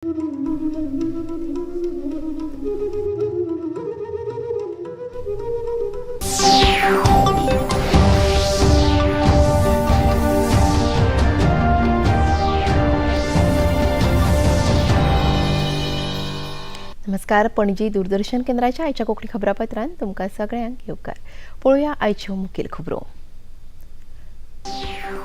नमस्कार. पणजी दूरदर्शन केंद्राच्या आयच्या कोंकणी खबरापत्रांत तुमकां सगळ्यांक येवकार. पळोवया आयच्यो मुखेल खबरो.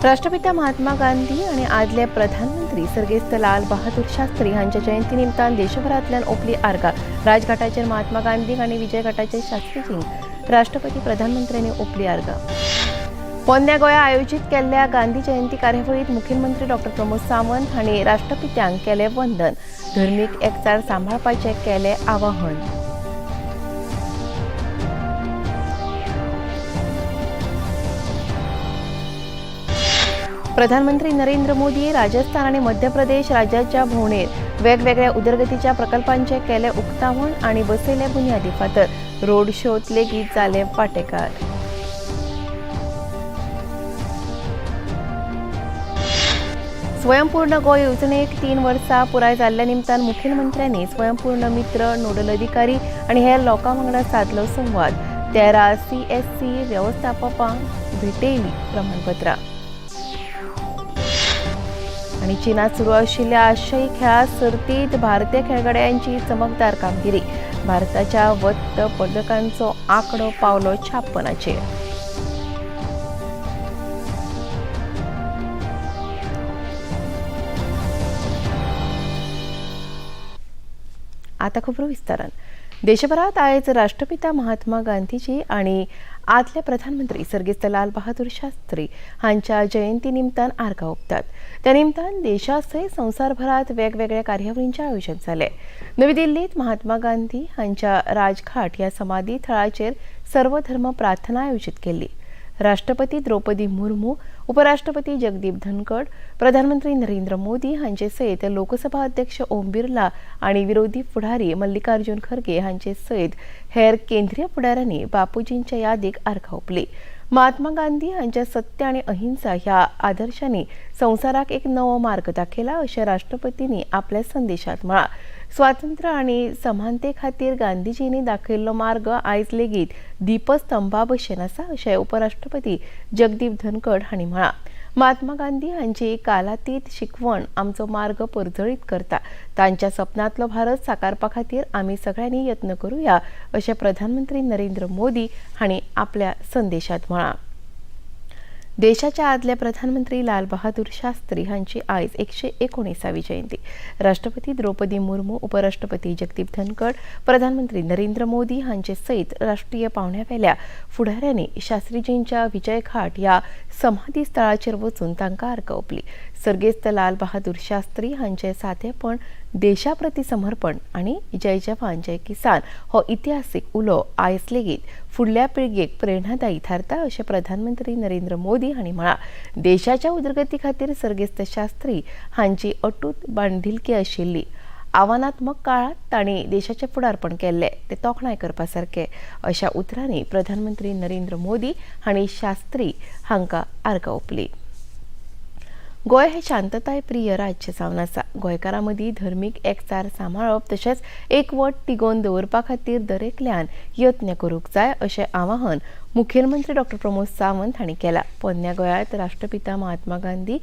राष्ट्रपिता महात्मा गांधी आणि आदले प्रधानमंत्री सर्गेस्त लाल बहादूर शास्त्री हांच्या जयंती निमतान देशभरांतल्यान ओपली आर्गां. राजघाटाचेर महात्मा गांधी आणि विजयघाटाचेर शास्त्रीजींक राष्ट्रपती प्रधानमंत्र्यांनी ओपली आर्गां. पोन्न्या गोंया आयोजीत केल्ल्या गांधी जयंती कार्यावळीत मुखेलमंत्री डॉ प्रमोद सावंत हांणी राष्ट्रपित्यांक केलें वंदन. धर्मीक एकचार सांबाळपाचें केलें आवाहन. प्रधानमंत्री नरेंद्र मोदी राजस्थान आणि मध्य प्रदेश राज्याच्या भोंवडेर वेगवेगळ्या उदरगतीच्या प्रकल्पांचे केले उक्तावण आणि बसयले बुन्यादी फातर. रोड शोत लेगीत जाले वांटेकार. स्वयंपूर्ण गोंय येवजणेक 3 वर्सां पुराय जाल्ल्या निमतान मुखेलमंत्र्यांनी स्वयंपूर्ण मित्र, नोडल अधिकारी आणि हेर लोकां वांगडा साधलो संवाद. 13 CSC वेवस्थापकांक भेटयली प्रमाणपत्रां. आणि चीनात सुरू आशिल्ल्या आशियाई खेळा सर्तीत भारतीय खेळगड्यांची चमकदार कामगिरी. भारताच्या वस्त पदकांचो आंकडो पावलो 56चेर. आता खबरो विस्तारान. देशभरात आयज राष्ट्रपिता महात्मा गांधीजी आणि आदले प्रधानमंत्री सर्गेस्त लाल बहादूर शास्त्री हांच्या जयंती निमतान आर्गां ओंपतात. त्या निमतान देशासयत संवसारभरात वेगवेगळ्या कार्यावळींचें आयोजन जालें. नवी दिल्लीत महात्मा गांधी हांच्या राजघाट ह्या समाधी थळाचेर सर्वधर्म प्रार्थना आयोजीत केल्ली. राष्ट्रपती द्रौपदी मुर्मू, उपराष्ट्रपती जगदीप धनखड, प्रधानमंत्री नरेंद्र मोदी हांचे सयत लोकसभा अध्यक्ष ओम बिर्ला आणि विरोधी फुडारी मल्लिकार्जुन खरगे हांचे सयत हेर केंद्रीय फुडाऱ्यांनी बापूजींच्या यादीक आर्गां ओंपली. महात्मा गांधी हांच्या सत्य आणि अहिंसा ह्या आदर्शांनी संवसाराक एक नवो मार्ग दाखयला अशें राष्ट्रपतींनी आपल्या संदेशांत म्हळां. स्वातंत्र्य आणि समानते खातीर गांधीजींनी दाखयल्लो मार्ग आयज लेगीत दीपस्तंभा भशेन आसा अशें उपराष्ट्रपती जगदीप धनखड हांणी म्हळां. महात्मा गांधी हांची कालातीत शिकवण आमचो मार्ग परजळीत करता. तांच्या सपनांतलो भारत साकारपा खातीर आमी सगळ्यांनी यत्न करूया अशें प्रधानमंत्री नरेंद्र मोदी हांणी आपल्या संदेशांत म्हळां. देशाच्या आदले प्रधानमंत्री लाल बहादूर शास्त्री हांची आयज 119वी जयंती. राष्ट्रपती द्रौपदी मुर्मू, उपराष्ट्रपती जगदीप धनखड, प्रधानमंत्री नरेंद्र मोदी हांचे सयत राष्ट्रीय पावंड्यावेल्या फुडाऱ्यांनी शास्त्रीजींच्या विजय घाट ह्या समाधी स्थळाचेर वचून तांकां आर्गां ओंपली. सर्गेस्त लाल बहादूर शास्त्री हांचे सादेपण, देशाप्रती समर्पण आणि जय जवान जय किसान हो इतिहासीक उलो आयज लेगीत फुडल्या पिळगेक प्रेरणादायी थारता अशें प्रधानमंत्री नरेंद्र मोदी हांणी म्हळां. देशाच्या उदरगती खातीर सर्गेस्त शास्त्री हांची अटूट बांदिलकी आशिल्ली. आव्हानात्मक काळात तांणी देशाचें फुडारपण केल्लें तें तोखणाय करपा सारकें अशा उतरांनी प्रधानमंत्री नरेंद्र मोदी हांणी शास्त्री हांकां आर्गां ओंपली. गोंय हे शांतताय प्रिय राज्य जावन आसा. गोंयकारां मदीं धर्मीक एकचार सांबाळप तशेंच एकवट तिगोवन दवरपा खातीर दरेकल्यान यत्न करूंक जाय अशें आवाहन मुखेलमंत्री डॉ प्रमोद सावंत हांणी केलां. पोन्न्या गोंयांत राष्ट्रपिता महात्मा गांधी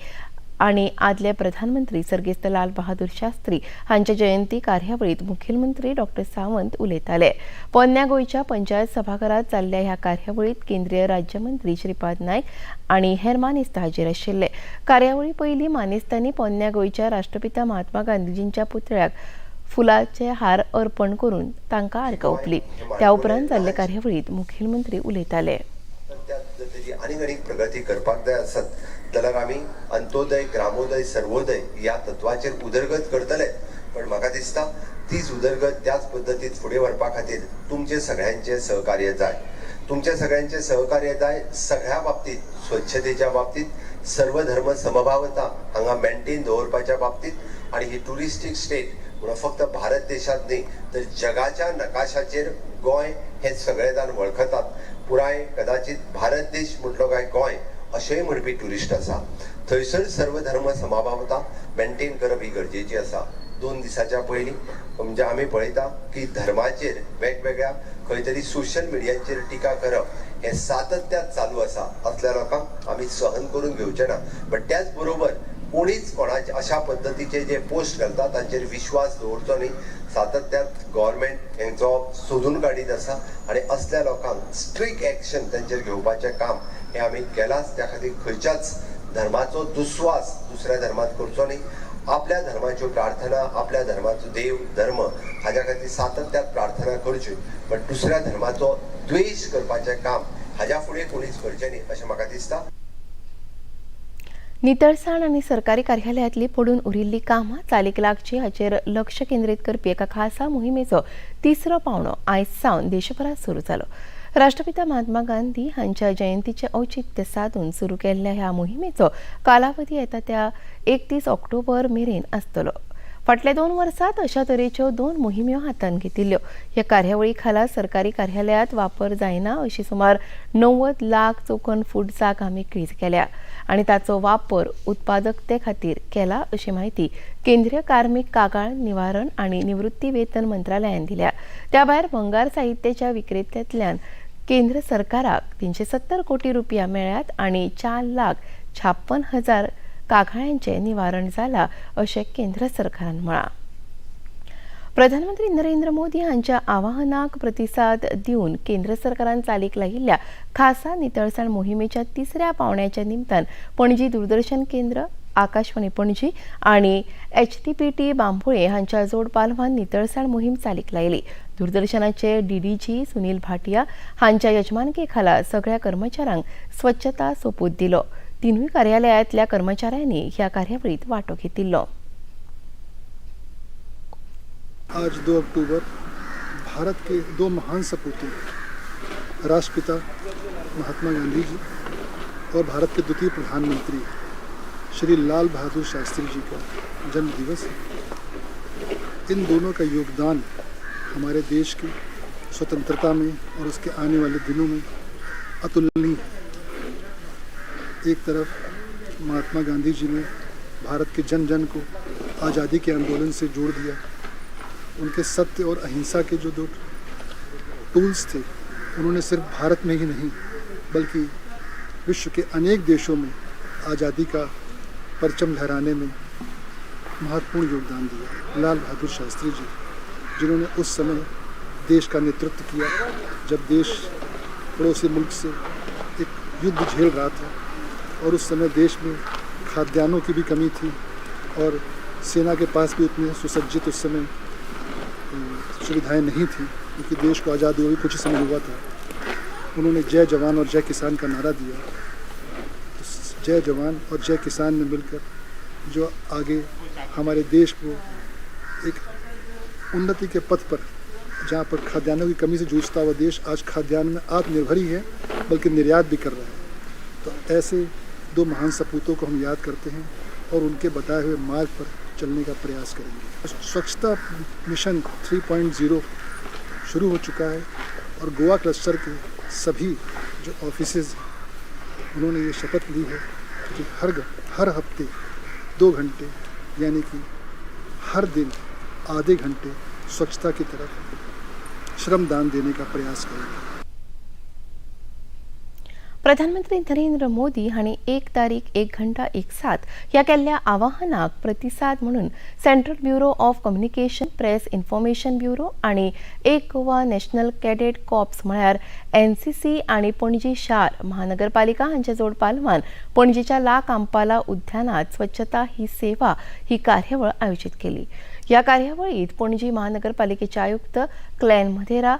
आणि आदले प्रधानमंत्री सर्गेस्त लाल बहादूर शास्त्री हांच्या जयंती कार्यावळीत मुखेलमंत्री डॉ सावंत उलयताले. पोन्न्या गोंयच्या पंचायत सभाघरांत जाल्ल्या ह्या कार्यावळीत केंद्रीय राज्यमंत्री श्रीपाद नायक आणि हेर मानेस्त हाजीर आशिल्ले. कार्यावळी पयलीं मानेस्तांनी पोन्न्या गोंयच्या राष्ट्रपिता महात्मा गांधीजींच्या पुतळ्याक फुलांचे हार अर्पण करून तांकां आर्गां ओंपली. त्या उपरांत जाल्ले कार्यावळीत मुखेलमंत्री उलयताले. प्रगती करपाक जाय आसत जाल्यार आमी अंत्योदय, ग्रामोदय, सर्वोदय ह्या तत्वाचेर उदरगत करतले. पण म्हाका दिसता तीच उदरगत त्याच पद्दतीत फुडें व्हरपा खातीर तुमचे सगळ्यांचे सहकार्य जाय. तुमचे सगळ्यांचे सहकार्य जाय सगळ्या बाबतीत, स्वच्छतेच्या बाबतीत, सर्वधर्म समभावता हांगा मेंटेन दवरपाच्या बाबतीत आणि ही टुरिस्टीक स्टेट म्हणून फक्त भारत देशांत न्ही तर जगाच्या नकाशाचेर गोंय हे सगळे जाण वळखतात. पुराय कदाचित भारत देश म्हटलो काय गोंय अशेंय म्हणपी ट्युरिस्ट आसा. थंयसर सर्वधर्म समभावता मेंटेन करप ही गरजेची आसा. 2 दिसाच्या पयलीं म्हणजे आमी पळयता की धर्माचेर वेगवेगळ्या खंय तरी सोशल मिडियाचेर टिका करप हें सातत्यान चालू आसा. असल्या लोकांक आमी सहन करून घेवचे ना. बट त्याच बरोबर कोणीच कोणाचे अशा पद्दतीचे जे पोस्ट घालता तांचेर विश्वास दवरचो न्ही. सातत्यान गव्हर्मेंट हेंचो सोदून काडीत आसा आनी असल्या लोकांक स्ट्रिक्ट एक्शन तांचेर घेवपाचें काम हें आमी केलांच. त्या खातीर खंयच्याच धर्माचो दुस्वास दुसऱ्या धर्मात करचो न्ही. आपल्या धर्माच्यो प्रार्थना, आपल्या धर्माचो देव धर्म हाज्या खातीर सातत्यान प्रार्थना करच्यो. पण दुसऱ्या धर्माचो द्वेश करपाचें काम हाज्या फुडें कोणीच करचें न्ही अशें म्हाका दिसता. नितळसाण आणि सरकारी कार्यालयातली पडून उरिल्ली कामां चालीक लागची हाचेर लक्ष केंद्रीत करपी एका खासा मोहिमेचो तिसरो पावंडो आयज सावन देशभरात सुरू जालो. राष्ट्रपिता महात्मा गांधी हांच्या जयंतीचे औचित्य साधून सुरू केल्ल्या ह्या मोहिमेचो कालावधी येता त्या 31 ऑक्टोबर मेरेन आसतलो. फाटल्या 2 वर्सांत अशा तरेच्यो 2 मोहिम्यो हातांत घेतिल्ल्यो. ह्या कार्यावळी खाला सरकारी कार्यालयांत वापर जायना अशी सुमार 90 लाख चौखण फूट जागा मेकळी केल्या आणि ताचो वापर उत्पादकते खातीर केला अशी माहिती केंद्रीय कार्मिक कागाळ निवारण आणि निवृत्ती वेतन मंत्रालयान दिल्या. त्या भायर भंगार साहित्याच्या विक्रेत्यांतल्यान केंद्र सरकाराक 370 कोटी रुपया मेळ्ळ्यात आणि 4,56,000 कागाळ्यांचे निवारण जाला अशें केंद्र सरकारान म्हळां. प्रधानमंत्री नरेंद्र मोदी हांच्या आवाहनाक प्रतिसाद दिवन केंद्र सरकारान चालीक लायिल्ल्या खासा नितळसाण मोहिमेच्या तिसऱ्या पावण्याच्या निमतान पणजी दूरदर्शन केंद्र, आकाशवाणी पणजी आणि HTPT बांबोळे हांच्या जोड पालवान नितळसाण मोहीम चालीक लायली. दूरदर्शनाचे DDG सुनील भाटिया हांच्या यजमानके खाला सगळ्या कर्मचाऱ्यांक स्वच्छता सोपूत दिलो. 3 कार्यालयांतल्या कर्मचाऱ्यांनी ह्या कार्यावळीत वांटो घेतिल्लो. आज 2 अक्टूबर भारत के 2 महान सपूतों राष्ट्रपिता महात्मा गांधी जी और भारत के द्वितीय प्रधानमंत्री श्री लाल बहादुर शास्त्री जी का जन्म दिवस है. इन दोनों का योगदान हमारे देश की स्वतंत्रता में और उसके आने वाले दिनों में अतुलनीय है. एक तरफ महात्मा गांधी जी ने भारत के जन जन को आज़ादी के आंदोलन से जोड़ दिया. उनके सत्य और अहिंसा के जो 2 टूल्स थे उन्होंने सिर्फ भारत में ही नहीं बल्कि विश्व के अनेक देशों में आज़ादी का परचम लहराने में महत्वपूर्ण योगदान दिया. लाल बहादुर शास्त्री जी जिन्होंने उस समय देश का नेतृत्व किया जब देश पड़ोसी मुल्क से एक युद्ध झेल रहा था और उस समय देश में खाद्यान्नों की भी कमी थी और सेना के पास भी उतने सुसज्जित उस समय सुविधाएं नहीं थी क्योंकि देश को आज़ादी हुई कुछ ही समय हुआ था. उन्होंने जय जवान और जय किसान का नारा दिया. तो जय जवान और जय किसान ने मिलकर जो आगे हमारे देश को एक उन्नति के पथ पर, जहाँ पर खाद्यान्नों की कमी से जूझता हुआ देश आज खाद्यान्न में आत्मनिर्भर ही है बल्कि निर्यात भी कर रहा है. तो ऐसे 2 महान सपूतों को हम याद करते हैं और उनके बताए हुए मार्ग पर चलने का प्रयास करेंगे. स्वच्छता मिशन 3.0 शुरू हो चुका है और गोवा क्लस्टर के सभी जो ऑफिसेज उन्होंने ये शपथ ली है कि हर हफ्ते 2 घंटे यानी कि हर दिन आधे घंटे स्वच्छता की तरफ श्रमदान देने का प्रयास करेंगे. प्रधानमंत्री नरेंद्र मोदी हांणी 1 तारीख 1 घंटा 1 सात ह्या केल्ल्या आवाहनाक प्रतिसाद म्हणून central bureau of communication, press information bureau आणि एक गोवा नॅशनल कॅडेट कॉर्प्स म्हळ्यार NCC आणि पणजी शार महानगरपालिका हांच्या जोड पालवान पणजीच्या ला कांपाला उद्यानात स्वच्छता ही सेवा ही कार्यावळ आयोजित केली. ह्या कार्यावळीत पणजी महानगरपालिकेचे आयुक्त Clen Madeira,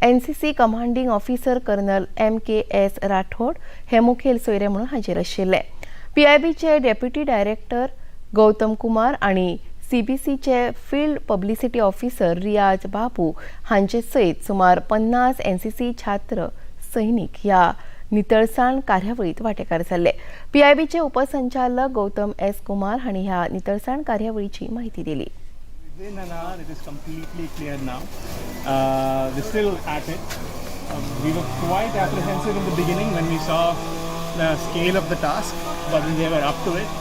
NCC commanding officer colonel MKS Rathod हे मुखेल सोयरे म्हणून हाजीर आशिल्ले. PIBचे डेप्युटी डायरेक्टर गौतम कुमार आणि CBCचे फील्ड पब्लिसिटी ऑफिसर रियाज बाबू हांचे सयत सुमार 50 NCC छात्र सैनिक ह्या नितळसाण कार्यावळीत वांटेकार जाल्ले. PIBचे उपसंचालक गौतम S कुमार हांणी ह्या नितळसाण कार्यावळीची माहिती दिली. It is completely clear now. We're still at it. We were quite apprehensive in the beginning when we saw the scale of the task, but they were up to it.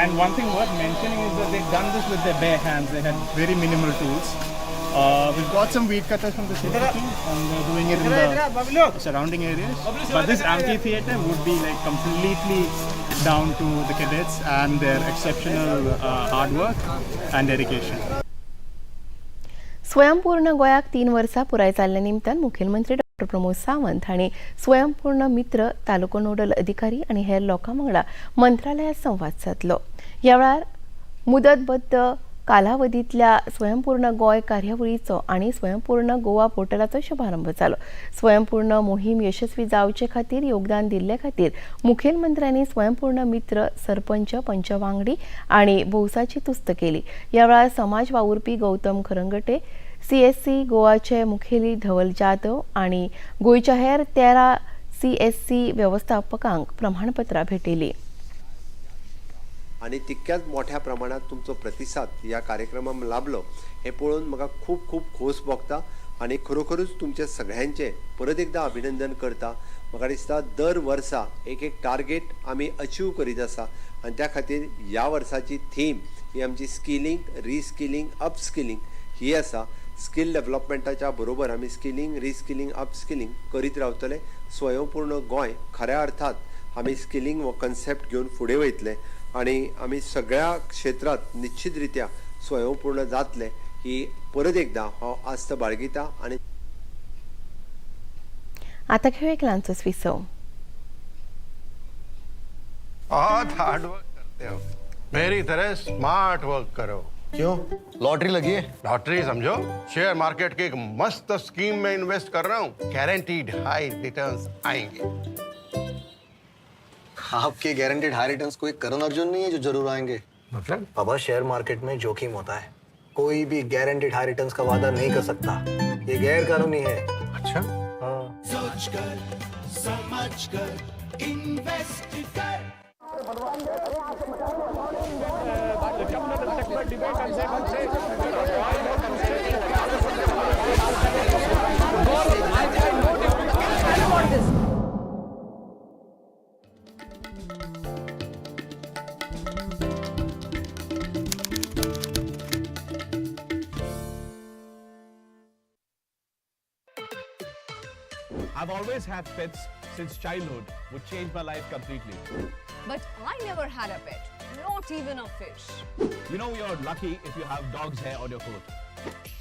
And one thing worth mentioning is that they've done this with their bare hands. They had very minimal tools. We've got some weed cutters from the city and they're doing it in the surrounding areas. But this amphitheater would be like completely down to the cadets and their exceptional hard work and dedication. स्वयंपूर्ण गोंयाक 3 वर्सां पुराय जाल्ल्या निमतान मुखेलमंत्री डॉ प्रमोद सावंत हांणी स्वयंपूर्ण मित्र तालुको नोडल अधिकारी आनी हेर लोकां वांगडा मंत्रालयांत संवाद साधलो. ह्या वेळार मुदतबद्ध कालावधींतल्या स्वयंपूर्ण गोंय कार्यावळीचो आनी स्वयंपूर्ण गोवा पोर्टलाचो शुभारंभ जालो. स्वयंपूर्ण मोहीम यशस्वी जावचे खातीर योगदान दिल्ले खातीर मुखेलमंत्र्यांनी स्वयंपूर्ण मित्र सरपंच पंच वांगडी आनी भौसाची तुस्त केली. ह्या वेळार समाज वावुरपी गौतम खरंगटे, CSC गोवाचे मुखेली धवल जाधव आनी गोंयच्या हेर 13 CSC वेवस्थापकांक प्रमाणपत्रां भेटयली. आणि तितक्याच मोठ्या प्रमाणात तुमचो प्रतिसाद ह्या कार्यक्रमाक लाभलो हे पळोवन म्हाका खूब खूब खोस भोगता आणि खरोखरूच तुमचे सगळ्यांचे परत एकदा अभिनंदन करता. म्हाका दिसता दर वर्सा एक टार्गेट आमी अचीव करीत आसा आणि त्या खातीर ह्या वर्साची थीम ही आमची स्किलिंग, रिस्किलिंग, अपस्किलिंग ही आसा. स्किल डेव्हलपमेंटाच्या बरोबर आमी स्किलिंग, रिस्किलिंग, अपस्किलिंग करीत रावतले. स्वयंपूर्ण गोंय खऱ्या अर्थात आमी स्किलिंग हो कन्सेप्ट घेवन फुडें वयतले आणि आम्ही सगळ्या क्षेत्रात निश्चितरित्या स्वयंपूर्ण जातले ही परत एकदा हांव आस्त बाळगिता. आणि आता खेळ एक ल्हानसो विसव. बहुत हार्ड वर्क करते हो, मेरी तरह स्मार्ट वर्क करो. क्यों? लॉटरी लगी है? लॉटरी समझो, शेयर मार्केट की एक मस्त स्कीम में इन्वेस्ट कर रहा हूँ. गारंटीड हाई रिटर्न्स आएंगे. आपके गारंटेड हाई रिटर्न्स कोई करण अर्जुन नहीं है जो जरूर आएंगे. मतलब बाबा, शेयर मार्केट में जोखिम होता है. कोई भी गारंटेड हाई रिटर्न्स का वादा नहीं कर सकता. ये गैर कानूनी है. अच्छा, हाँ. सोच कर समझ कर इन्वेस्ट कर. I've always had pets since childhood, which changed my life completely. But I never had a pet, not even a fish. You know you're lucky if you have dog's hair on your coat.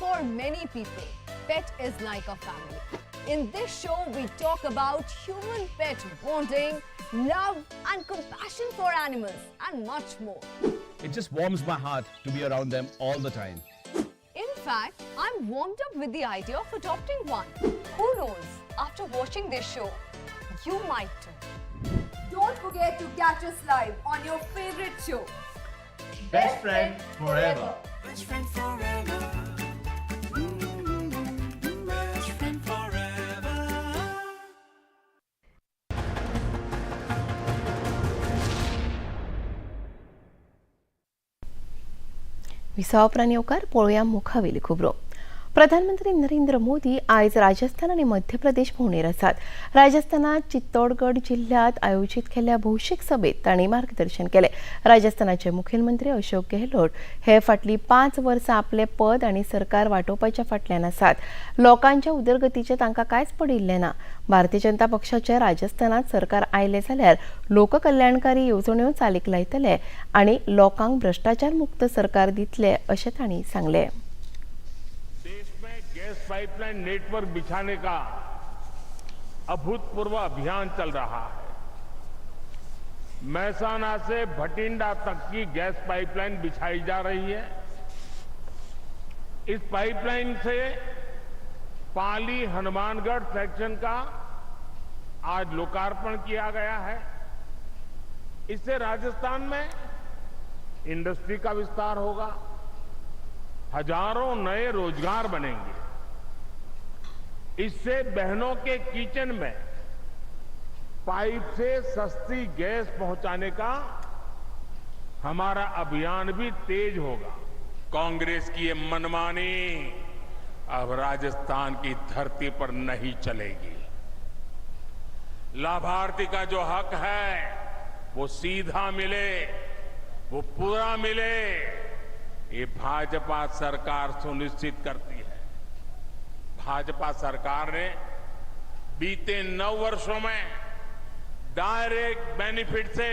For many people, pet is like a family. In this show, we talk about human-pet bonding, love and compassion for animals and much more. It just warms my heart to be around them all the time. In fact, I'm warmed up with the idea of adopting one. Who knows, after watching this show, you might too. Don't forget to catch us live on your favorite show. Best friend forever. Best friend forever. Best friend forever. विसावा उपरांत येवकार पळोवया मुखावेली खबरो. प्रधानमंत्री नरेंद्र मोदी आयज राजस्थान आणि मध्य प्रदेश भोंवडेर आसात. राजस्थानात चित्तौडगड जिल्ह्यात आयोजीत केल्ल्या भौशीक सभेत तांणी मार्गदर्शन केले. राजस्थानाचे मुखेलमंत्री अशोक गेहलोत हे फाटली 5 वर्सां आपले पद आणि सरकार वांटोवपाच्या फाटल्यान आसात. लोकांच्या उदरगतीचे तांकां कांयच पडिल्लें ना. भारतीय जनता पक्षाचे राजस्थानात सरकार आयले जाल्यार लोककल्याणकारी येवजण्यो चालीक लायतले आणि लोकांक भ्रष्टाचार मुक्त सरकार दितले अशें तांणी सांगले. गैस पाइपलाइन नेटवर्क बिछाने का अभूतपूर्व अभियान चल रहा है. महसाना से भटिंडा तक की गैस पाइपलाइन बिछाई जा रही है. इस पाइपलाइन से पाली हनुमानगढ़ सेक्शन का आज लोकार्पण किया गया है. इससे राजस्थान में इंडस्ट्री का विस्तार होगा, हजारों नए रोजगार बनेंगे. इससे बहनों के किचन में पाइप से सस्ती गैस पहुंचाने का हमारा अभियान भी तेज होगा. कांग्रेस की ये मनमानी अब राजस्थान की धरती पर नहीं चलेगी. लाभार्थी का जो हक है वो सीधा मिले, वो पूरा मिले, ये भाजपा सरकार सुनिश्चित करती है। भाजपा सरकार ने बीते 9 वर्षों में डायरेक्ट बेनिफिट से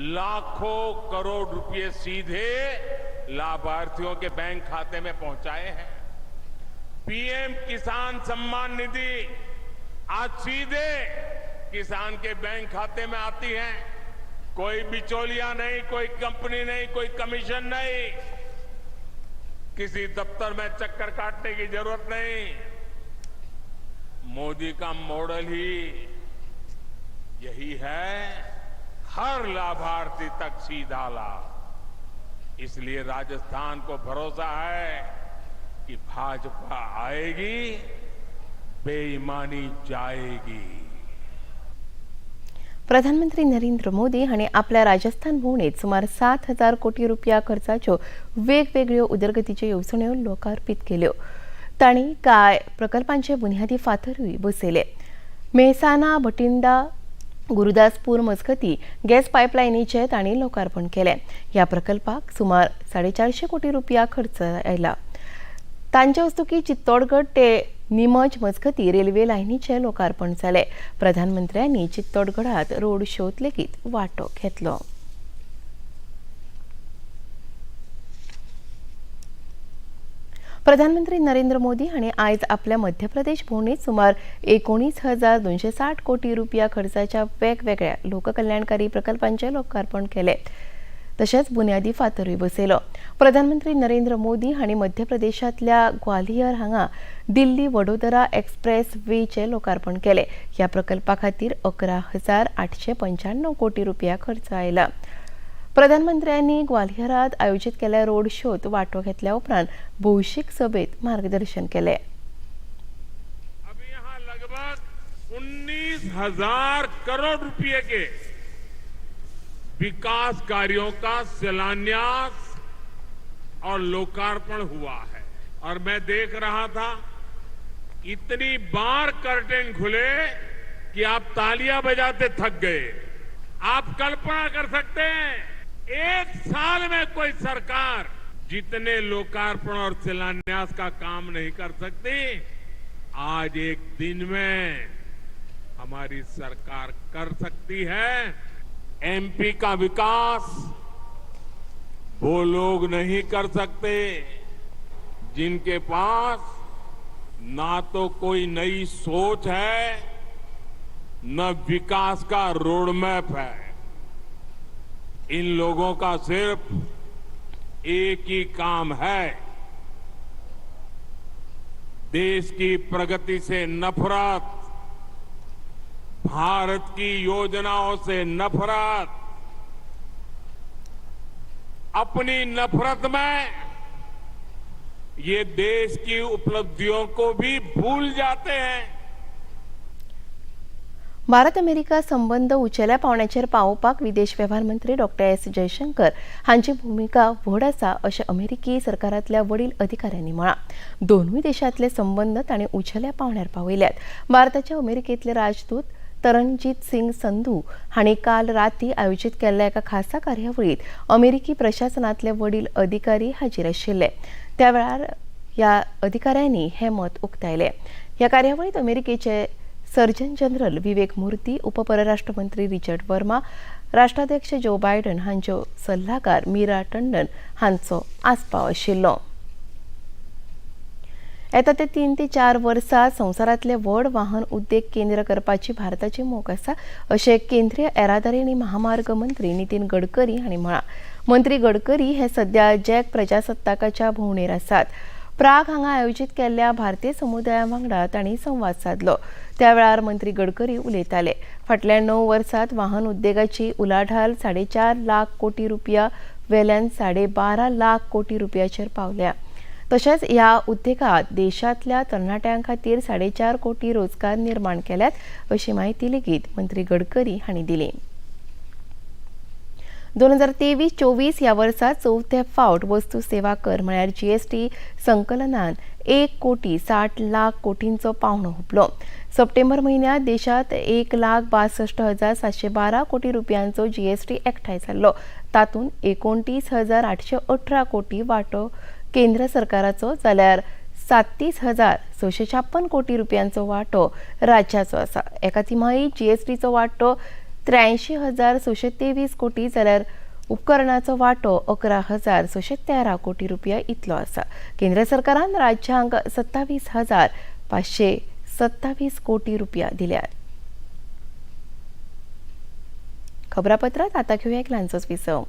लाखों करोड़ रुपए सीधे लाभार्थियों के बैंक खाते में पहुंचाए हैं। पीएम किसान सम्मान निधि आज सीधे किसान के बैंक खाते में आती है। कोई बिचौलिया नहीं, कोई कंपनी नहीं, कोई कमीशन नहीं, किसी दफ्तर में चक्कर काटने की जरूरत नहीं। मोदी का मॉडल ही यही है, हर लाभार्थी तक सीधा लाभ। इसलिए राजस्थान को भरोसा है कि भाजपा आएगी, बेईमानी जाएगी। प्रधानमंत्री नरेंद्र मोदी हांणी आपल्या राजस्थान भोंवडेंत सुमार 7,000 कोटी रुपया खर्चाच्यो वेगवेगळ्यो उदरगतीच्यो येवजण्यो लोकार्पीत केल्यो। तांणी कांय प्रकल्पांचे बुन्यादी फातरूय बसयले। मेहसाणा, भटिंडा, गुरुदासपूर मजगती गॅस पायपलायनीचे तांणी लोकार्पण केले। ह्या प्रकल्पाक सुमार 450 कोटी रुपया खर्च आयला। तांचे हस्तुकीं चित्तोडगड ते निमज मजगती रेल्वे लायनीचे लोकार्पण जाले। प्रधानमंत्र्यांनी चित्तोडगडात रोड शोत लेगीत वांटो घेतलो। प्रधानमंत्री नरेंद्र मोदी हांणी आयज आपल्या मध्य प्रदेश भोंवडेंत सुमार 19,260 कोटी रुपया खर्चाच्या वेगवेगळ्या लोककल्याणकारी प्रकल्पांचे लोकार्पण केले। तशेंच बुन्यादी फातरूय बसयलो। प्रधानमंत्री नरेंद्र मोदी हांणी मध्य प्रदेशांतल्या ग्वालियर हांगा दिल्ली वडोदरा एक्सप्रेस वेचे लोकार्पण केले। ह्या प्रकल्पा खातीर 11,895 कोटी रुपया खर्च आयला। प्रधानमंत्र्यांनी ग्वालियरात आयोजित केल्ल्या रोड शोत वांटो घेतल्या उपरांत भौशीक सभेत मार्गदर्शन केले। अभी यहाँ लगभग 19,000 करोड़ रुपए के विकास कार्यों का शिलान्यास और लोकार्पण हुआ है। और मैं देख रहा था, इतनी बार कर्टेन खुले कि आप तालियां बजाते थक गए। आप कल्पना कर सकते हैं, एक साल में कोई सरकार जितने लोकार्पण और शिलान्यास का काम नहीं कर सकती, आज एक दिन में हमारी सरकार कर सकती है। एमपी का विकास वो लोग नहीं कर सकते जिनके पास ना तो कोई नई सोच है, न विकास का रोड मैप है। इन लोगों का सिर्फ एक ही काम है, देश की प्रगति से नफरत, भारत की योजनाओं से नफरत। अपनी नफरत में ये देश की उपलब्धियों को भी भूल जाते हैं। भारत अमेरिका संबंध उंचेल्या पावंड्याचेर पावोवपाक विदेश वेव्हार मंत्री डॉक्टर एस जयशंकर हांची भूमिका व्हड आसा अशें अमेरिकी सरकारांतल्या वडील अधिकाऱ्यांनी म्हळां। दोनूय देशांतले संबंध तांणी उंचेल्या पावंड्यार पावयल्यात। भारताचे अमेरिकेंतले राजदूत तरनजीत सिंग संधू हांणी काल राती आयोजीत केल्ल्या एका खासा कार्यावळींत अमेरिकी प्रशासनांतले वडील अधिकारी हाजीर आशिल्ले। त्या वेळार ह्या अधिकाऱ्यांनी हे मत उक्तायलें। ह्या कार्यावळींत अमेरिकेचे सर्जन जनरल विवेक मूर्ती, उपपरराष्ट्र मंत्री रिचर्ड वर्मा, राष्ट्राध्यक्ष जो बायडन हांच्यो सल्लागार मीरा टंडन हांचो आस्पाव आशिल्लो। येता ते 3 ते 4 वर्सां संवसारांतले व्हड वाहन उद्देग केंद्र करपाची भारताची मोख आसा अशें केंद्रीय येरादारी आनी महामार्ग मंत्री नितीन गडकरी हांणी म्हळां। मंत्री गडकरी हे सध्या जॅक प्रजासत्ताकाच्या भोंवडेर आसात। प्राग हांगा आयोजीत केल्ल्या भारतीय समुदाया वांगडा तांणी संवाद साधलो। त्या वेळार मंत्री गडकरी उलयताले। फाटल्या 9 वर्सांत वाहन उद्देगाची उलाढाल 4.5 लाख कोटी रुपया वेल्यान 12.5 लाख कोटी रुपयाचेर पावल्या। तशेंच ह्या उद्देगात देशांतल्या तरणाट्यां खातीर 4.5 कोटी रोजगार निर्माण केल्यात अशी माहिती लेगीत मंत्री गडकरी हांणी दिली। 2023-24 ह्या वर्सा चौथे फावट वस्तू सेवा कर म्हळ्यार GST संकलनान 1,60,00,000 कोटींचो पावंडो हुपलो. सप्टेंबर म्हयन्यात देशात 1,62,712 कोटी रुपयांचो GST एकठांय जाल्लो. तातूंत 29,818 कोटी वांटो केंद्र सरकाराचो जाल्यार 37,656 कोटी रुपयांचो वांटो राज्याचो आसा. एका तिमाहीत GSTचो वांटो 83,623 कोटी जाल्यार उपकरणाचो वांटो 11,613 कोटी रुपया इतलो आसा. केंद्र सरकारान राज्यांक 27,527 कोटी रुपया दिल्यात. खबरापत्रात आता घेऊया एक ल्हानसोच विसव.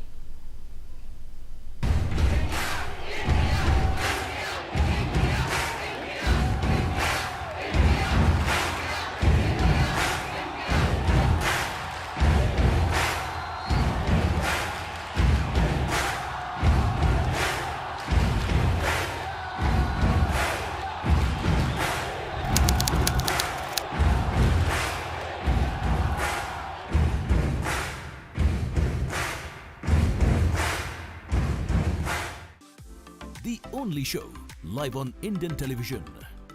The only show live on Indian television.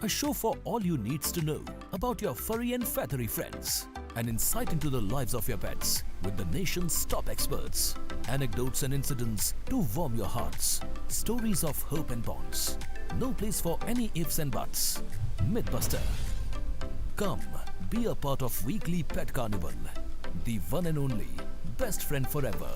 A show for all you needs to know about your furry and feathery friends. An insight into the lives of your pets with the nation's top experts. Anecdotes and incidents to warm your hearts. Stories of hope and bonds. No place for any ifs and buts. Mythbuster. Come, be a part of weekly Pet Carnival. The one and only best friend forever.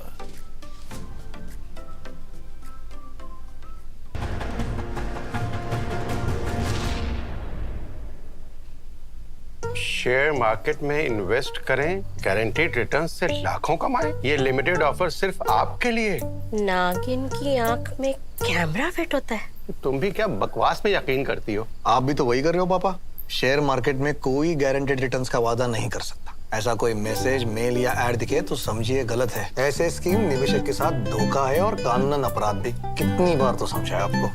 Share market में invest करें, guaranteed return से लाखों कमाएं। ये limited offer सिर्फ आपके लिए। नागिन की आंख में कैमरा फिट होता है। तुम भी क्या बकवास में यकीन करती हो? आप भी तो वही कर रहे हो पापा। शेयर मार्केट में कोई गारंटेड रिटर्न्स का वादा नहीं कर सकता। ऐसा कोई मैसेज, मेल या एड दिखे तो समझिए गलत है। ऐसे स्कीम निवेशक के साथ धोखा है और कानूनन अपराध भी। कितनी बार तो समझाया आपको।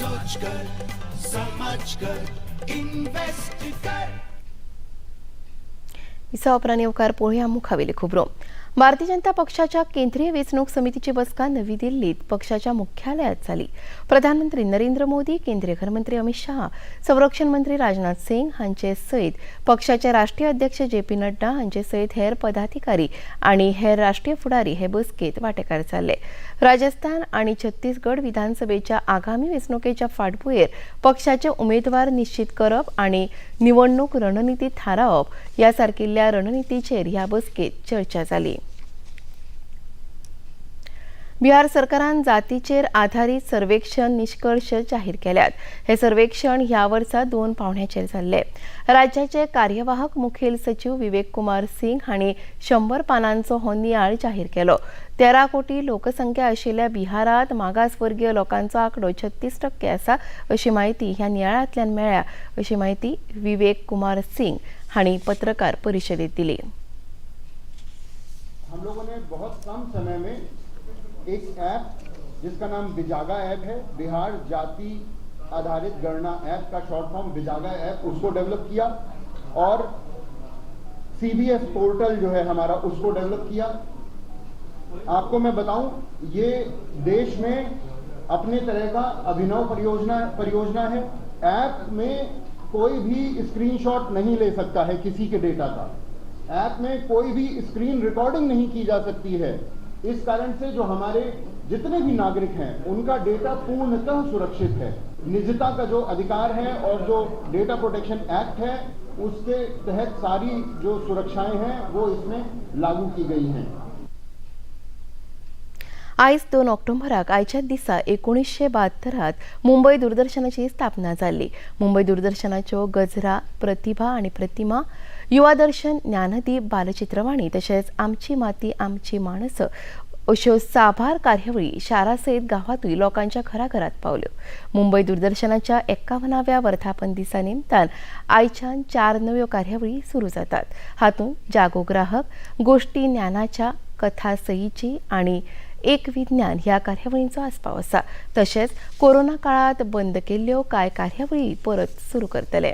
सोचकर समझकर इन्वेस्ट कर। इसा उपरांत येवकार पळोवया मुखावेली खबरो. भारतीय जनता पक्षाच्या केंद्रीय वेंचणूक समितीची बसका नवी दिल्लीत पक्षाच्या मुख्यालयात जाली. प्रधानमंत्री नरेंद्र मोदी, केंद्रीय गृहमंत्री अमित शाह, संरक्षण मंत्री राजनाथ सिंग हांचे सयत पक्षाचे राष्ट्रीय अध्यक्ष JP नड्डा हांचे सयत हेर पदाधिकारी आनी हेर राष्ट्रीय फुडारी हे बसकेत वांटेकार जाल्ले. राजस्थान आनी छत्तीसगड विधानसभेच्या आगामी वेंचणुकेच्या फाटभुंयेर पक्षाचे उमेदवार निश्चित करप आनी निवडणूक रणनीती थारावप ह्या सारकिल्ल्या रणनीतीचेर ह्या बसकेत चर्चा जाली. बिहार सरकारान जातीचेर आधारित सर्वेक्षण निष्कर्ष जाहीर केल्यात. हे सर्वेक्षण ह्या वर्सा 2 पावंड्याचेर जाल्ले. राज्याचे कार्यवाहक मुखेल सचिव विवेक कुमार सिंग हांणी 100 पानांचो हो नियाळ जाहीर केलो. 13 कोटी लोकसंख्या आशिल्ल्या बिहारात मागासवर्गीय लोकांचो आंकडो 36% आसा अशी माहिती ह्या नियाळांतल्यान मेळ्ळ्या अशी माहिती विवेक कुमार सिंग हांणी पत्रकार परिशदेत दिली. हम लोगों ने बहुत कम समय में एक ऐप जिसका नाम बिजागा ऐप है, बिहार जाति आधारित गणना ऐप का शॉर्ट फॉर्म बिजागा ऐप, उसको डेवलप किया और CBS पोर्टल जो है हमारा उसको डेवलप किया. आपको मैं बताऊं, ये देश में अपने तरह का अभिनव परियोजना है. ऐप में कोई भी स्क्रीनशॉट नहीं ले सकता है किसी के डेटा का. ऐप में कोई भी स्क्रीन रिकॉर्डिंग नहीं की जा सकती है. इस कारण से जो हमारे जितने भी नागरिक हैं उनका डेटा पूर्णतः सुरक्षित है. निजता का जो अधिकार है और जो डेटा प्रोटेक्शन एक्ट है उसके तहत सारी जो सुरक्षाएं हैं वो इसमें लागू की गई हैं. आयज 2 ऑक्टोबराक आयच्याच दिसा 1972 मुंबई दूरदर्शनाची स्थापना जाल्ली. मुंबई दूरदर्शनाच्यो गजरा, प्रतिभा आनी प्रतिमा, युवा दर्शन, ज्ञानदीप, बालचित्रवाणी तशेंच आमची माती आमची माणस अश्यो साबार कार्यावळी शारासयत गांवांतूय लोकांच्या घराघरात पावल्यो. मुंबई दूरदर्शनाच्या 51व्या वर्धापन दिसा निमतान आयच्यान 4 नव्यो कार्यावळी सुरू जातात. हातूंत जागो ग्राहक, गोष्टी ज्ञानाच्या, कथा सईची आनी एक विज्ञान ह्या कार्यावळींचो आस्पाव आसा. तशेंच कोरोना काळात बंद केल्ल्यो कांय कार्यावळी परत सुरू करतले.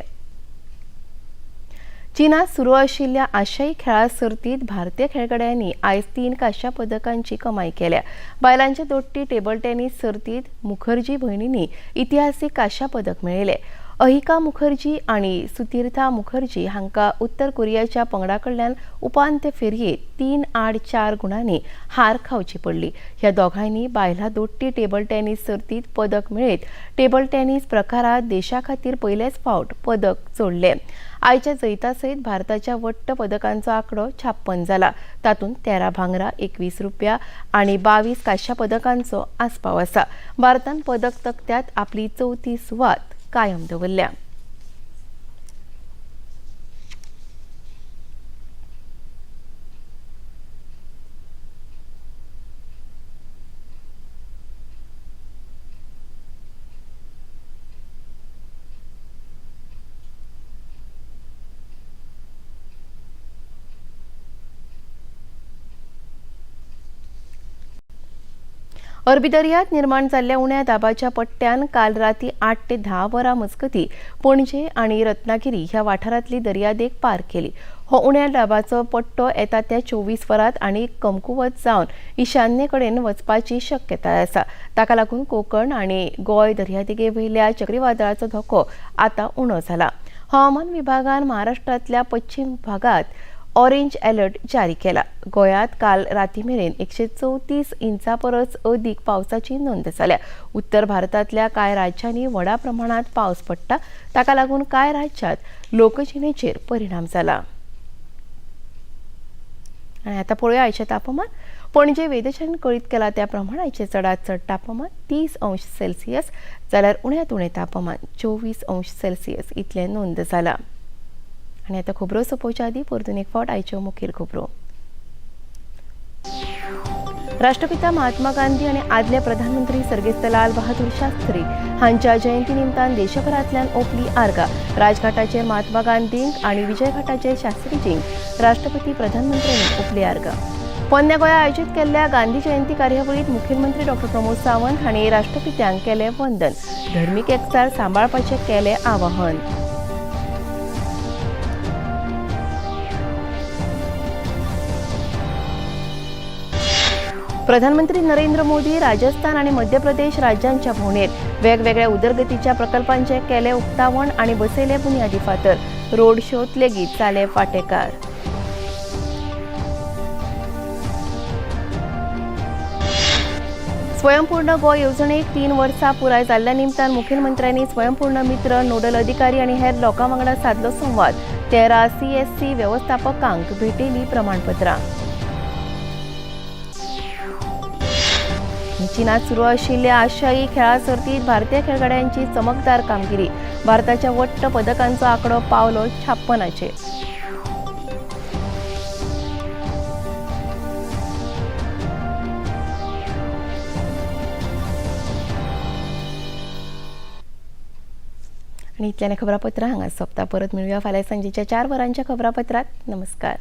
चीनात सुरू आशिल्ल्या आशियाई खेळा सर्तीत भारतीय खेळगड्यांनी आयज 3 कांस्य पदकांची कमाई केल्या. बायलांच्या दोट्टी टेबल टेनिस सर्तीत मुखर्जी भयणींनी इतिहासीक कांस्य पदक मेळयले. अहिका मुखर्जी आणि सुतीर्था मुखर्जी हांकां उत्तर कोरियाच्या पंगडा कडल्यान उपांत्य फेरयेत 3-4 गुणांनी हार खावची पडली. ह्या दोघांनी बायलां दोट्टी टेबल टेनिस सर्तीत पदक मेळयत टेबल टेनिस प्रकारांत देशा खातीर पयलेच फावट पदक जोडले. आयच्या जैता सयत भारताच्या वट्ट पदकांचो आंकडो 56 जाला. तातूंत 13 भांगरा, 21 रुप्या आनी 22 कांस्य पदकांचो आस्पाव आसा. भारतान पदक तक्त्यात आपली 34 सुवात कायम दवरल्या. अरबी दर्यांत निर्माण जाल्ल्या उण्या दाबाच्या पट्ट्यान काल राती 8 ते 10 वरां मजगतीं पणजे आनी रत्नागिरी ह्या वाठारांतली दर्यादेग पार केली. हो उण्या दाबाचो पट्टो येता त्या 24 वरांत आनी कमकुवत जावन ईशान्ये कडेन वचपाची शक्यताय आसा. ताका लागून कोंकण आनी गोंय दर्यादेगे वयल्या चक्रीवादळाचो धोको आतां उणो जाला. हवामान विभागान महाराष्ट्रांतल्या पश्चिम भागात ऑरेंज अलर्ट जारी केला. गोंयांत काल राती मेरेन 134 इंचां परस अदीक पावसाची नोंद जाल्या. उत्तर भारतांतल्या कांय राज्यांनी व्हडा प्रमाणांत पावस पडटा. ताका लागून कांय राज्यांत लोकजिणेचेर परिणाम जाला. आनी आतां पळोवया आयचें तापमान. पणजे वेधशाळेन कळीत केला त्या प्रमाण आयचें चडांत चड तापमान 30 अंश सेल्सियस जाल्यार उण्यांत उणें तापमान 24 अंश सेल्सियस इतलें नोंद जाला. आनी आतां खबरो सोंपोवच्या आदीं परतून एक फावट आयच्यो मुखेल खबरो. राष्ट्रपिता महात्मा गांधी आनी आदले प्रधानमंत्री सर्गेस्त लाल बहादूर शास्त्री हांच्या जयंती निमतान देशभरांतल्यान ओपली आर्गां. राजघाटाचेर महात्मा गांधींक आनी विजयघाटाचेर शास्त्रीजींक राष्ट्रपती प्रधानमंत्र्यांनी ओपली आर्गां. पोन्ने गोंया आयोजीत केल्ल्या गांधी जयंती कार्यावळींत मुखेलमंत्री डॉ. प्रमोद सावंत हांणी राष्ट्रपित्यांक केलें वंदन. धर्मीक एकचार सांबाळपाचें केलें आवाहन. प्रधानमंत्री नरेंद्र मोदी राजस्थान आणि मध्य प्रदेश राज्यांच्या भोंवडेर वेगवेगळ्या उदरगतीच्या प्रकल्पांचे केले उक्तावण आणि बसयले बुन्यादी फातर. रोड शोत लेगीत जाले वांटेकार. स्वयंपूर्ण गोंय येवजणेक 3 वर्सां पुराय जाल्ल्या निमतान मुखेलमंत्र्यांनी स्वयंपूर्ण मित्र, नोडल अधिकारी आनी हेर लोकां वांगडा साधलो संवाद. 13 CSC वेवस्थापकांक भेटयली प्रमाणपत्रां. चीनात सुरू आशिल्ल्या आशियाई खेळा सर्तीत भारतीय खेळगड्यांची चमकदार कामगिरी. भारताच्या वट्ट पदकांचो आंकडो पावलो 56चेर. आनी इतल्यान खबरापत्रां हांगा सोंपता. परत मेळुया फाल्यां सांजेच्या 4 वरांच्या खबरापत्रांत. नमस्कार.